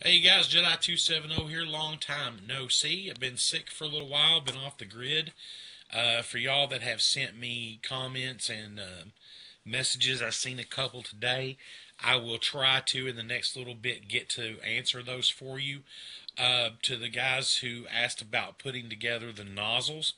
Hey you guys, Jedi270 here. Long time no see. I've been sick for a little while, been off the grid. For y'all that have sent me comments and messages, I've seen a couple today. I will try to, in the next little bit, get to answer those for you. To the guys who asked about putting together the nozzles,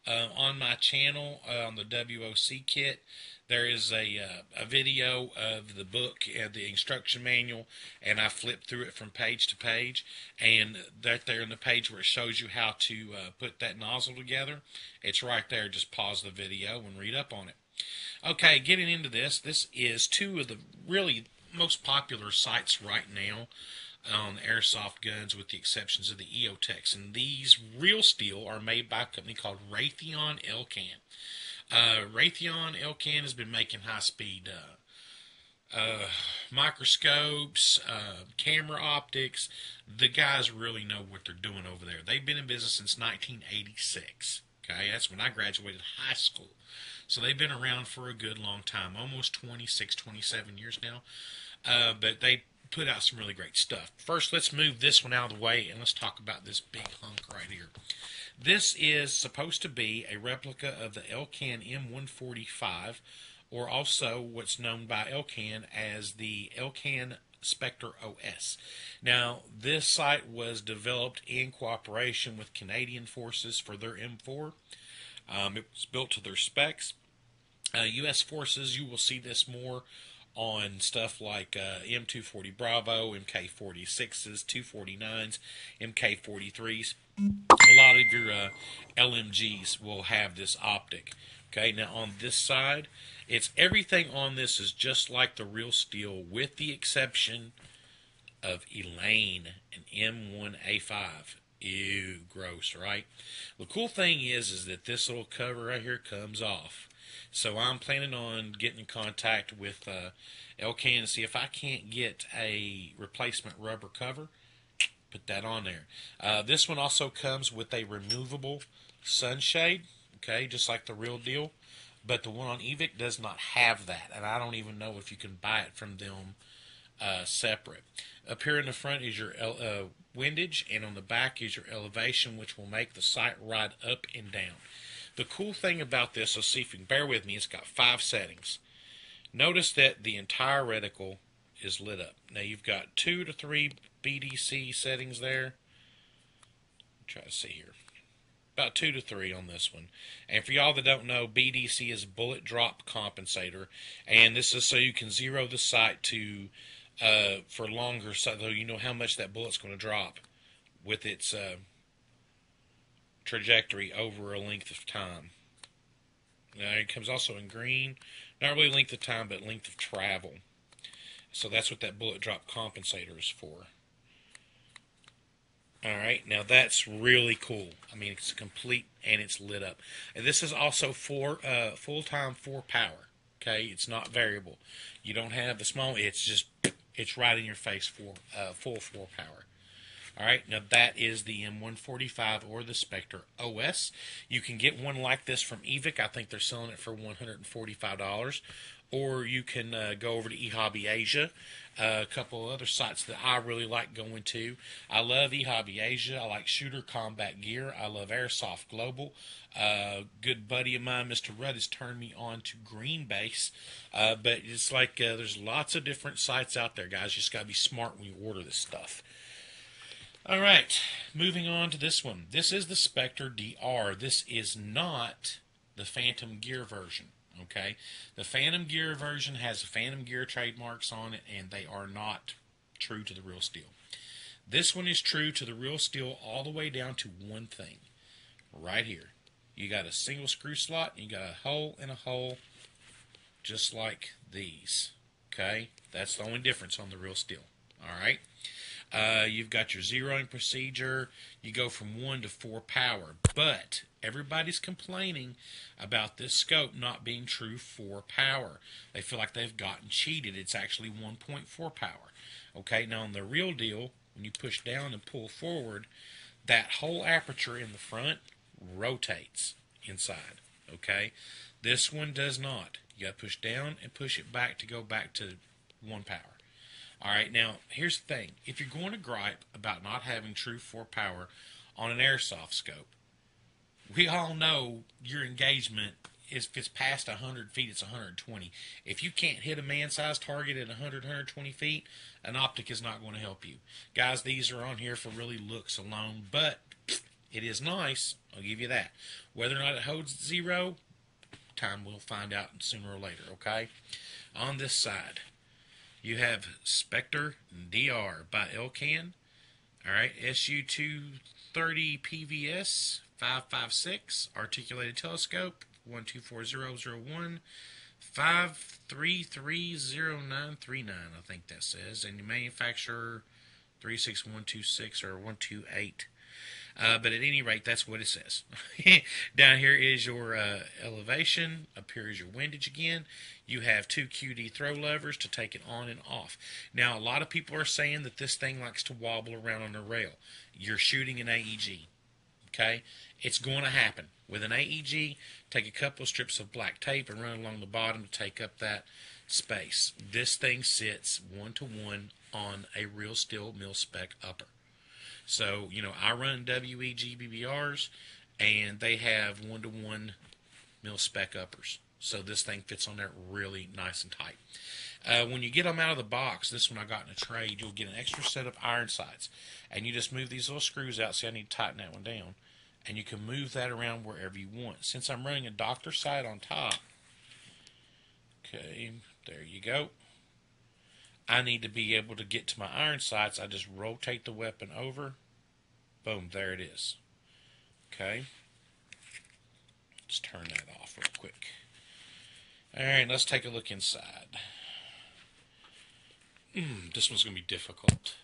on my channel on the WOC kit, there is a video of the book and the instruction manual, and I flipped through it from page to page, and that there in the page where it shows you how to put that nozzle together, it's right there. Just pause the video and read up on it. Okay, getting into this is two of the really most popular sites right now on airsoft guns, with the exceptions of the EOTechs. And these real steel are made by a company called Raytheon Elcan. Raytheon Elcan has been making high-speed microscopes, camera optics. The guys really know what they're doing over there. They've been in business since 1986. Okay, that's when I graduated high school. So they've been around for a good long time, almost 26, 27 years now. But they put out some really great stuff. First, let's move this one out of the way, and let's talk about this big hunk right here. This is supposed to be a replica of the Elcan M145, or also what's known by Elcan as the Elcan Specter Os. Now, this sight was developed in cooperation with Canadian forces for their M4. It was built to their specs. U.S. forces, you will see this more on stuff like M240 Bravo, MK46s, 249s, MK43s. A lot of your LMGs will have this optic. Okay, now on this side, it's everything on this is just like the real steel, with the exception of Elaine and M1A5. Ew, gross, right? The cool thing is that this little cover right here comes off. So I'm planning on getting in contact with Elcan to see if I can't get a replacement rubber cover. Put that on there. This one also comes with a removable sunshade, okay, just like the real deal. But the one on Evic does not have that, and I don't even know if you can buy it from them separate. Up here in the front is your windage, and on the back is your elevation, which will make the sight ride up and down. The cool thing about this, let's see if you can bear with me, it's got 5 settings. Notice that the entire reticle is lit up. Now you've got 2 to 3 BDC settings there. Try to see here. About 2 to 3 on this one. And for y'all that don't know, BDC is bullet drop compensator, and this is so you can zero the sight to for longer, so you know how much that bullet's going to drop with its trajectory over a length of time. Now it comes also in green, not really length of time, but length of travel. So that's what that bullet drop compensator is for. Alright, now that's really cool. I mean, it's complete and it's lit up. And this is also for full-time 4 power. Okay, it's not variable. You don't have the small, it's right in your face for full 4 power. Alright, now that is the M145 or the Specter Os. You can get one like this from Evic. I think they're selling it for $145. Or you can go over to eHobby Asia. A couple of other sites that I really like going to. I love eHobby Asia. I like Shooter Combat Gear. I love Airsoft Global. Good buddy of mine, Mr. Rudd, has turned me on to Green Base. But it's like there's lots of different sites out there, guys. You just got to be smart when you order this stuff. Alright, moving on to this one. This is the Specter Dr. This is not the Phantom Gear version. Okay, the Phantom Gear version has Phantom Gear trademarks on it, and they are not true to the real steel. This one is true to the real steel all the way down to one thing. Right here. You got a single screw slot, and you got a hole and a hole, just like these. Okay, that's the only difference on the real steel. Alright. You've got your zeroing procedure. You go from 1 to 4 power. But everybody's complaining about this scope not being true 4 power. They feel like they've gotten cheated. It's actually 1.4 power. Okay, now on the real deal, when you push down and pull forward, that whole aperture in the front rotates inside. Okay, this one does not. You got to push down and push it back to go back to 1 power. All right, now here's the thing. If you're going to gripe about not having true 4 power on an airsoft scope, we all know your engagement is, if it's past 100 feet, it's 120. If you can't hit a man-sized target at 100, 120 feet, an optic is not going to help you. Guys, these are on here for really looks alone, but it is nice. I'll give you that. Whether or not it holds 0, time will find out sooner or later, okay? On this side, you have Specter Dr by Elcan. All right, SU230 PVS 556 articulated telescope 124001 5330939. I think that says, and the manufacturer 36126 or 128. But at any rate, that's what it says. Down here is your elevation. Up here is your windage again. You have 2 QD throw levers to take it on and off. Now, a lot of people are saying that this thing likes to wobble around on the rail. You're shooting an AEG. Okay? It's going to happen. With an AEG, take a couple of strips of black tape and run along the bottom to take up that space. This thing sits 1-to-1 on a real steel mil-spec upper. So, you know, I run WEG BBRs, and they have 1-to-1 mil-spec uppers. So this thing fits on there really nice and tight. When you get them out of the box, this one I got in a trade, you'll get an extra set of iron sights. And you just move these little screws out. See, I need to tighten that one down. And you can move that around wherever you want. Since I'm running a Dr sight on top, okay, there you go. I need to be able to get to my iron sights. I just rotate the weapon over. Boom, there it is. Okay. Let's turn that off real quick. Alright, let's take a look inside. This one's going to be difficult.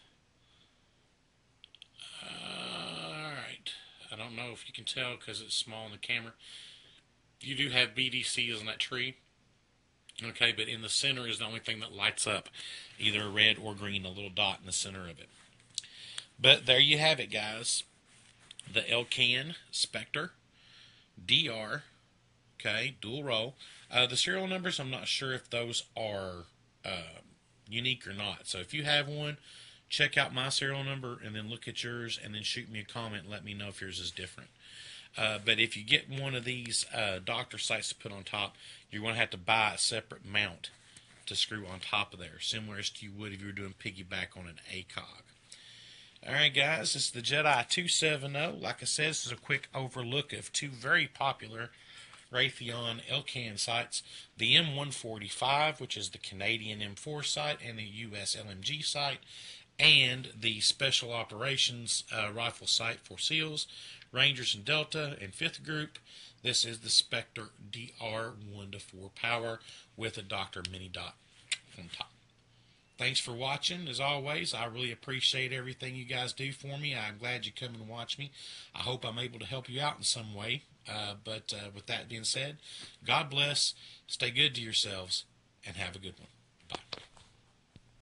Alright. I don't know if you can tell because it's small in the camera. You do have BDCs on that tree. Okay, but in the center is the only thing that lights up, either red or green, a little dot in the center of it. But there you have it, guys. The Elcan Specter Dr. Okay, dual roll. The serial numbers, I'm not sure if those are unique or not. So if you have one, check out my serial number and then look at yours and then shoot me a comment and let me know if yours is different. But if you get one of these Dr. sights to put on top, you're going to have to buy a separate mount to screw on top of there, similar as you would if you were doing piggyback on an ACOG. Alright guys, this is the Jedi 270. Like I said, this is a quick overlook of 2 very popular Raytheon Elcan sights. The M145, which is the Canadian M4 sight, and the US LMG sight, and the Special Operations rifle sight for SEALs, Rangers and Delta, and 5th Group. This is the Specter Dr 1-to-4 power with a Dr mini dot on top. Thanks for watching. As always, I really appreciate everything you guys do for me. I'm glad you come and watch me. I hope I'm able to help you out in some way. But with that being said, God bless, stay good to yourselves, and have a good one. Bye.